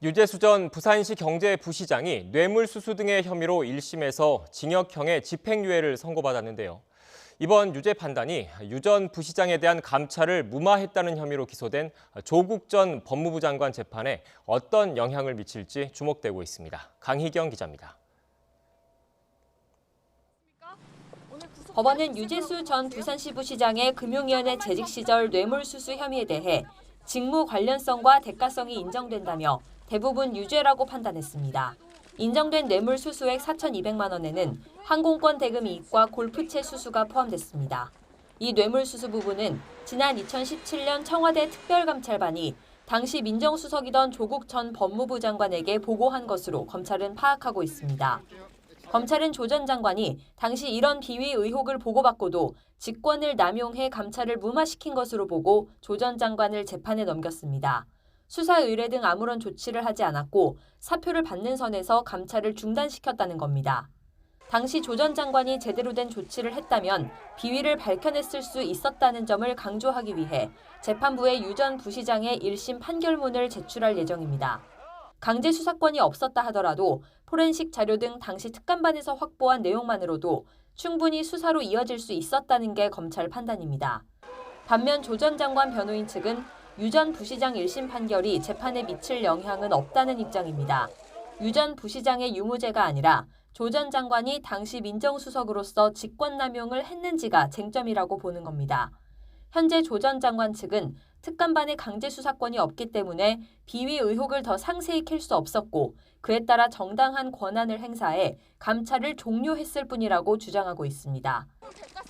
유재수 전 부산시 경제부시장이 뇌물수수 등의 혐의로 1심에서 징역형의 집행유예를 선고받았는데요. 이번 유죄 판단이 유 전 부시장에 대한 감찰을 무마했다는 혐의로 기소된 조국 전 법무부 장관 재판에 어떤 영향을 미칠지 주목되고 있습니다. 강희경 기자입니다. 법원은 유재수 전 부산시 부시장의 금융위원회 재직 시절 뇌물수수 혐의에 대해 직무 관련성과 대가성이 인정된다며 대부분 유죄라고 판단했습니다. 인정된 뇌물 수수액 4,200만 원에는 항공권 대금 이익과 골프채 수수가 포함됐습니다. 이 뇌물 수수 부분은 지난 2017년 청와대 특별감찰반이 당시 민정수석이던 조국 전 법무부 장관에게 보고한 것으로 검찰은 파악하고 있습니다. 검찰은 조 전 장관이 당시 이런 비위 의혹을 보고받고도 직권을 남용해 감찰을 무마시킨 것으로 보고 조 전 장관을 재판에 넘겼습니다. 수사 의뢰 등 아무런 조치를 하지 않았고 사표를 받는 선에서 감찰을 중단시켰다는 겁니다. 당시 조 전 장관이 제대로 된 조치를 했다면 비위를 밝혀냈을 수 있었다는 점을 강조하기 위해 재판부에 유 전 부시장의 1심 판결문을 제출할 예정입니다. 강제 수사권이 없었다 하더라도 포렌식 자료 등 당시 특감반에서 확보한 내용만으로도 충분히 수사로 이어질 수 있었다는 게 검찰 판단입니다. 반면 조 전 장관 변호인 측은 유 전 부시장 1심 판결이 재판에 미칠 영향은 없다는 입장입니다. 유 전 부시장의 유무죄가 아니라 조 전 장관이 당시 민정수석으로서 직권남용을 했는지가 쟁점이라고 보는 겁니다. 현재 조 전 장관 측은 특감반의 강제 수사권이 없기 때문에 비위 의혹을 더 상세히 캘 수 없었고 그에 따라 정당한 권한을 행사해 감찰을 종료했을 뿐이라고 주장하고 있습니다.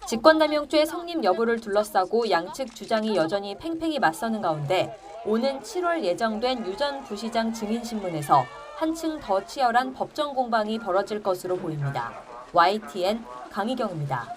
직권남용죄 성립 여부를 둘러싸고 양측 주장이 여전히 팽팽히 맞서는 가운데 오는 7월 예정된 유 전 부시장 증인신문에서 한층 더 치열한 법정 공방이 벌어질 것으로 보입니다. YTN 강희경입니다.